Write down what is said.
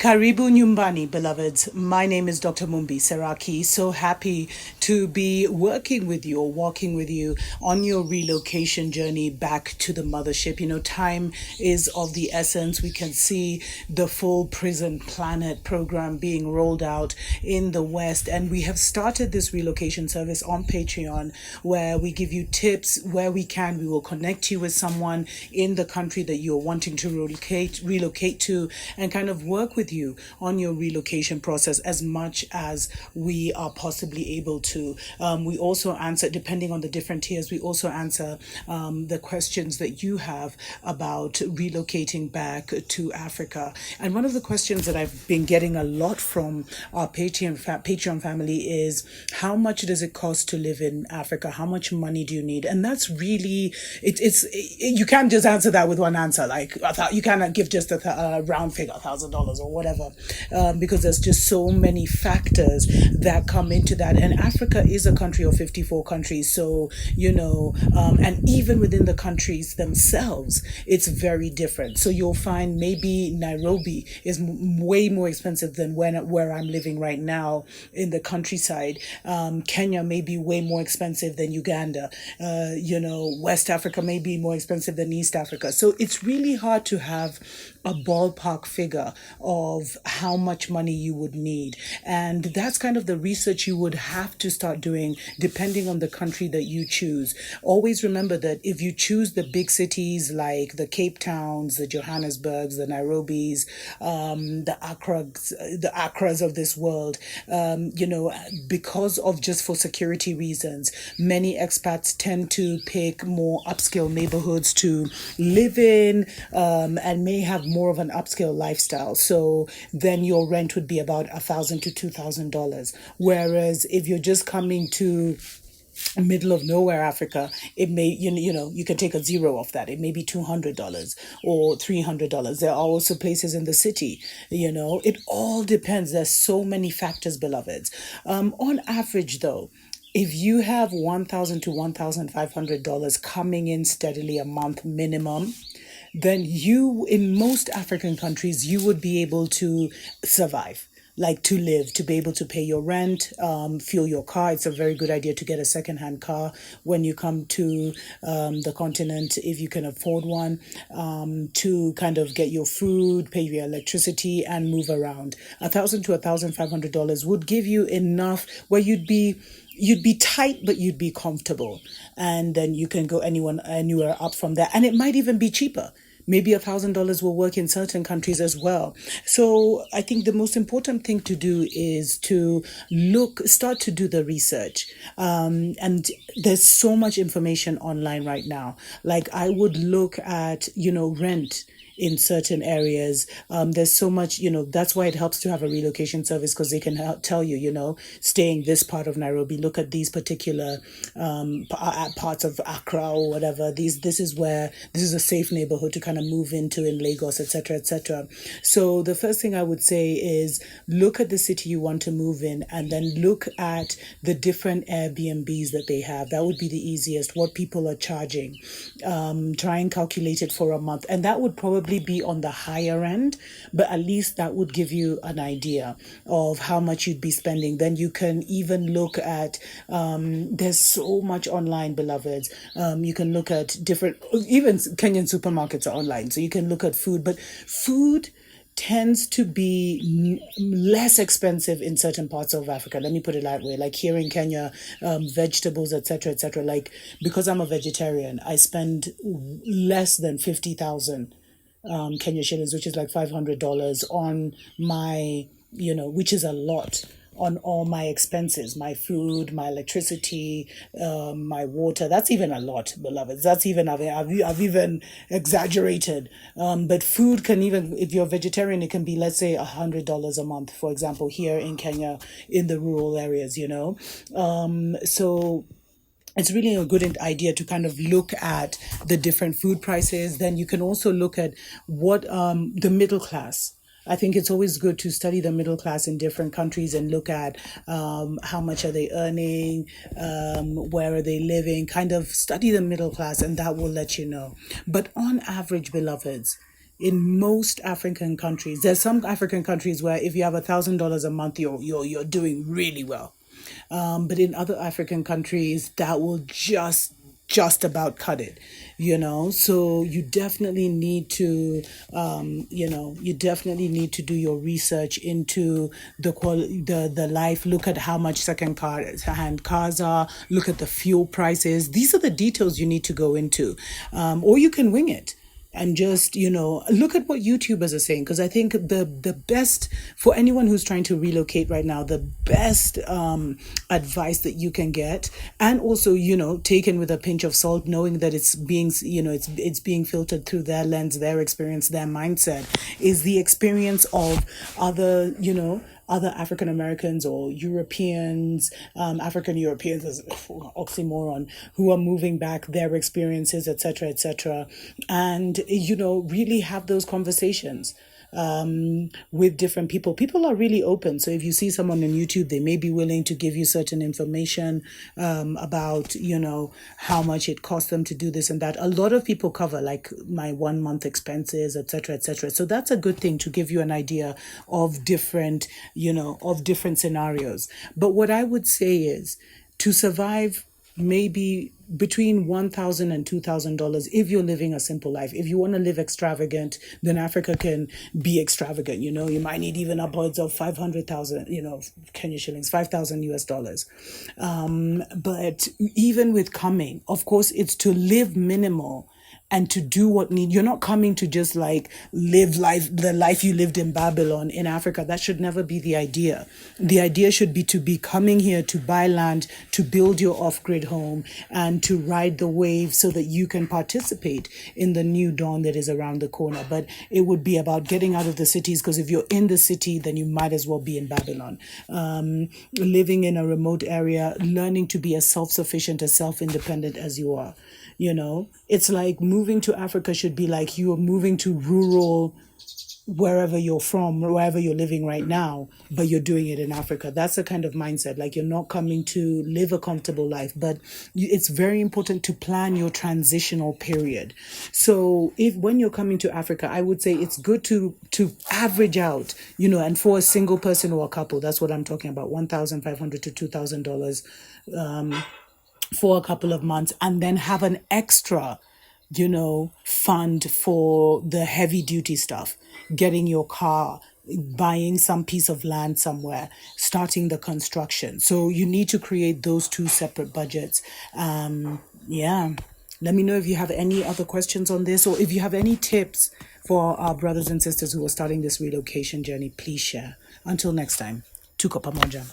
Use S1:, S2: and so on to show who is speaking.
S1: Karibu Nyumbani, beloveds. My name is Dr. Mumbi Seraki. So happy to be working with you or walking with you on your relocation journey back to the mothership. You know, time is of the essence. We can see the full Prison Planet program being rolled out in the West, and we have started this relocation service on Patreon where we give you tips where we can. We will connect you with someone in the country that you're wanting to relocate to, and kind of work with you on your relocation process as much as we are possibly able to. We also answer, depending on the different tiers, we also answer the questions that you have about relocating back to Africa. And one of the questions that I've been getting a lot from our Patreon family is, how much does it cost to live in Africa? How much money do you need? And that's really, you can't just answer that with one answer. Like, you cannot give just a round figure, $1,000 or whatever, because there's just so many factors that come into that. And Africa is a country of 54 countries. So, and even within the countries themselves, it's very different. So you'll find maybe Nairobi is way more expensive than where I'm living right now in the countryside. Kenya may be way more expensive than Uganda. West Africa may be more expensive than East Africa. So it's really hard to have a ballpark figure of how much money you would need. And that's kind of the research you would have to start doing depending on the country that you choose. Always remember that if you choose the big cities like the Cape Towns, the Johannesburgs, the Nairobis, the Accras of this world, because of just for security reasons, many expats tend to pick more upscale neighborhoods to live in, and may have more of an upscale lifestyle. So then your rent would be about $1,000 to $2,000. Whereas if you're just coming to middle of nowhere Africa, it may, you can take a zero off that. It may be $200 or $300. There are also places in the city, it all depends. There's so many factors, beloveds. On average though, if you have $1,000 to $1,500 coming in steadily a month minimum, then in most African countries, you would be able to survive, like to live, to be able to pay your rent, fuel your car. It's a very good idea to get a secondhand car when you come to the continent, if you can afford one, to kind of get your food, pay your electricity, and move around. $1,000 to $1,500 would give you enough where you'd be tight, but you'd be comfortable. And then you can go anywhere up from there. And it might even be cheaper. Maybe $1,000 will work in certain countries as well. So I think the most important thing to do is to start to do the research. And there's so much information online right now. Like I would look at, rent in certain areas. There's so much, that's why it helps to have a relocation service, because they can tell you, stay in this part of Nairobi, look at these particular parts of Accra or whatever. This is a safe neighborhood to kind of move into in Lagos, etc., etc. So the first thing I would say is look at the city you want to move in, and then look at the different Airbnbs that they have. That would be the easiest, what people are charging. Try and calculate it for a month. And that would probably be on the higher end, but at least that would give you an idea of how much you'd be spending. Then you can even look at, there's so much online, beloveds. You can look at even Kenyan supermarkets are online, so you can look at food, but food tends to be less expensive in certain parts of Africa. Let me put it that way. Like here in Kenya, vegetables, etc., etc. Like, because I'm a vegetarian, I spend less than 50,000 Kenya shillings, which is like $500 on my, which is a lot, on all my expenses, my food, my electricity, my water. That's even a lot, beloveds. That's even, I've even exaggerated. But food can even, if you're a vegetarian, it can be, let's say, $100 a month, for example, here in Kenya, in the rural areas, So it's really a good idea to kind of look at the different food prices. Then you can also look at what the middle class. I think it's always good to study the middle class in different countries and look at how much are they earning, where are they living, kind of study the middle class, and that will let you know. But on average, beloveds, in most African countries. There's some African countries where if you have $1,000 a month, you're doing really well. But in other African countries, that will just about cut it, so you definitely need to you definitely need to do your research into the life. Look at how much hand cars are, look at the fuel prices. These are the details you need to go into, or you can wing it and just look at what YouTubers are saying, because I think the best for anyone who's trying to relocate right now, the best advice that you can get, and also taken with a pinch of salt, knowing that it's being it's being filtered through their lens, their experience, their mindset, is the experience of other African Americans or Europeans, African Europeans is oxymoron, who are moving back, their experiences, etc., etc., and really have those conversations with different people. People are really open. So if you see someone on YouTube, they may be willing to give you certain information about, how much it costs them to do this and that. A lot of people cover like my 1 month expenses, etc., etc. So that's a good thing to give you an idea of different scenarios. But what I would say is, to survive maybe between $1,000 and $2,000 if you're living a simple life. If you want to live extravagant, then Africa can be extravagant. You might need even upwards of 500,000, Kenya shillings, 5,000 US dollars. But even with coming, of course, it's to live minimal and to do what you're not coming to just like live the life you lived in Babylon in Africa. That should never be the idea. The idea should be to be coming here to buy land, to build your off-grid home, and to ride the wave so that you can participate in the new dawn that is around the corner. But it would be about getting out of the cities, because if you're in the city, then you might as well be in Babylon. Living in a remote area, learning to be as self-sufficient, as self-independent as you are. It's like moving to Africa should be like you are moving to rural, wherever you're from, wherever you're living right now, but you're doing it in Africa. That's the kind of mindset. Like, you're not coming to live a comfortable life, but it's very important to plan your transitional period. So when you're coming to Africa, I would say it's good to average out, and for a single person or a couple, that's what I'm talking about, $1,500 to $2,000 for a couple of months, and then have an extra fund for the heavy duty stuff, getting your car, buying some piece of land somewhere, starting the construction. So you need to create those two separate budgets. Let me know if you have any other questions on this, or if you have any tips for our brothers and sisters who are starting this relocation journey. Please share. Until next time, tuko pamoja.